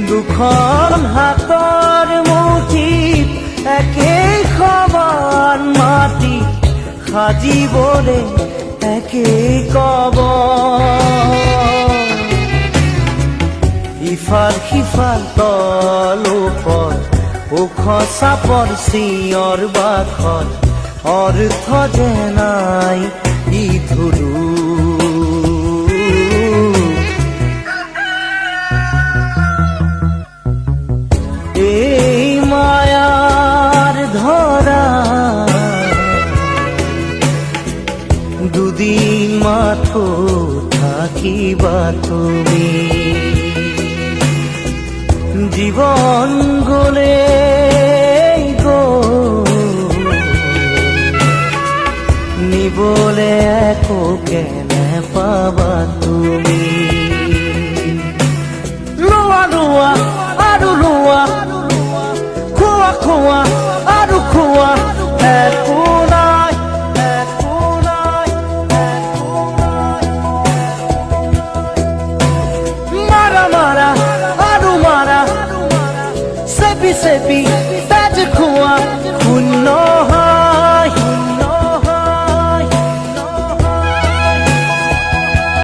দুখন হাতৰ মুঠিত একেই সমান মাটি সাজিবলে একেই কব ইফাল সিফাল তল ওপৰ ওখ চাপৰ চিঞৰ বাখৰ অৰ্থ যে নাই ইধুৰু এই মায়াৰ ধৰা দুদিন মাথো থাকিবা তুমি জীবন গলে নিবলে একো কেনে পাবা তুমি লোৱা লোৱা আৰু লোৱা খোৱা খোৱা আৰু খোৱা একো নাই একো নাই মাৰা মাৰা আৰু মাৰা চেপি চেপি তেজ খোৱা শূন্য